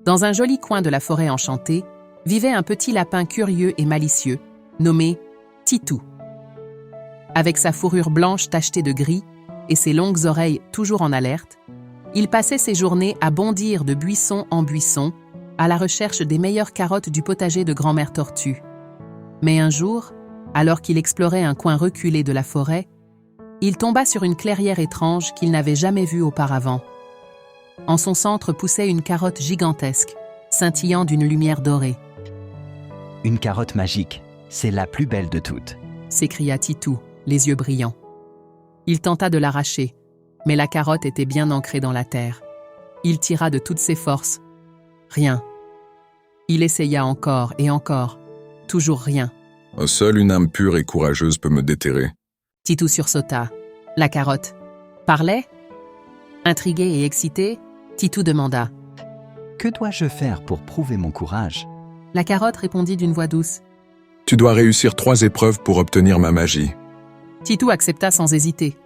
Dans un joli coin de la forêt enchantée, vivait un petit lapin curieux et malicieux, nommé Titou. Avec sa fourrure blanche tachetée de gris et ses longues oreilles toujours en alerte, il passait ses journées à bondir de buisson en buisson, à la recherche des meilleures carottes du potager de grand-mère Tortue. Mais un jour, alors qu'il explorait un coin reculé de la forêt, il tomba sur une clairière étrange qu'il n'avait jamais vue auparavant. En son centre poussait une carotte gigantesque, scintillant d'une lumière dorée. « Une carotte magique, c'est la plus belle de toutes !» s'écria Titou, les yeux brillants. Il tenta de l'arracher, mais la carotte était bien ancrée dans la terre. Il tira de toutes ses forces. Rien. Il essaya encore et encore. Toujours rien. Seule une âme pure et courageuse peut me déterrer. Titou sursauta. La carotte parlait? Intrigué et excité, Titou demanda. « Que dois-je faire pour prouver mon courage ?» La carotte répondit d'une voix douce. « Tu dois réussir 3 épreuves pour obtenir ma magie. » Titou accepta sans hésiter.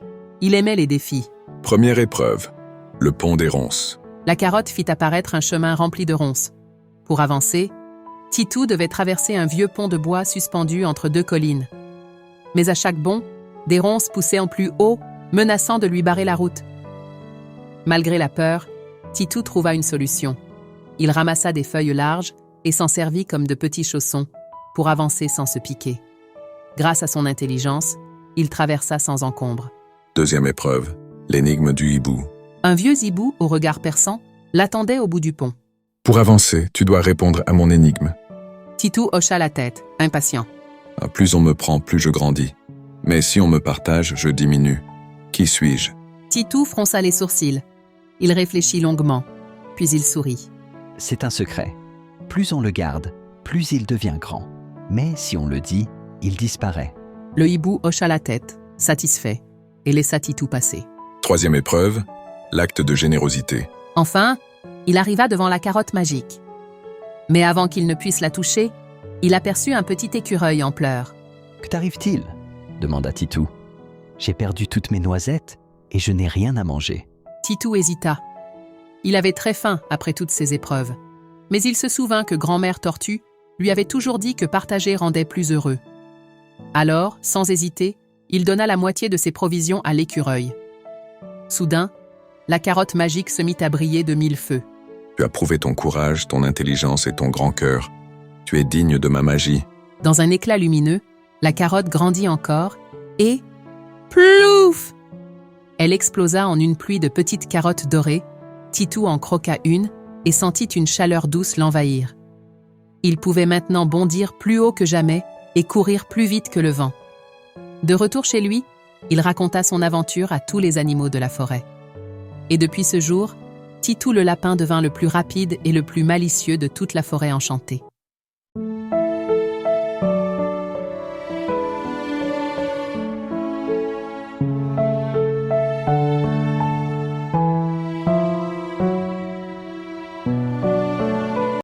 Il aimait les défis. Première épreuve, le pont des ronces. La carotte fit apparaître un chemin rempli de ronces. Pour avancer, Titou devait traverser un vieux pont de bois suspendu entre 2 collines. Mais à chaque bond, des ronces poussaient en plus haut, menaçant de lui barrer la route. Malgré la peur, Titou trouva une solution. Il ramassa des feuilles larges et s'en servit comme de petits chaussons pour avancer sans se piquer. Grâce à son intelligence, il traversa sans encombre. Deuxième épreuve, l'énigme du hibou. Un vieux hibou au regard perçant l'attendait au bout du pont. Pour avancer, tu dois répondre à mon énigme. Titou hocha la tête, impatient. Plus on me prend, plus je grandis. Mais si on me partage, je diminue. Qui suis-je? Titou fronça les sourcils. Il réfléchit longuement, puis il sourit. « C'est un secret. Plus on le garde, plus il devient grand. Mais si on le dit, il disparaît. » Le hibou hocha la tête, satisfait, et laissa Titou passer. Troisième épreuve, l'acte de générosité. Enfin, il arriva devant la carotte magique. Mais avant qu'il ne puisse la toucher, il aperçut un petit écureuil en pleurs. « Que t'arrive-t-il » demanda Titou. « J'ai perdu toutes mes noisettes et je n'ai rien à manger. » Titou hésita. Il avait très faim après toutes ces épreuves. Mais il se souvint que grand-mère Tortue lui avait toujours dit que partager rendait plus heureux. Alors, sans hésiter, il donna la moitié de ses provisions à l'écureuil. Soudain, la carotte magique se mit à briller de 1000 feux. Tu as prouvé ton courage, ton intelligence et ton grand cœur. Tu es digne de ma magie. Dans un éclat lumineux, la carotte grandit encore et... plouf! Elle explosa en une pluie de petites carottes dorées. Titou en croqua une et sentit une chaleur douce l'envahir. Il pouvait maintenant bondir plus haut que jamais et courir plus vite que le vent. De retour chez lui, il raconta son aventure à tous les animaux de la forêt. Et depuis ce jour, Titou le lapin devint le plus rapide et le plus malicieux de toute la forêt enchantée.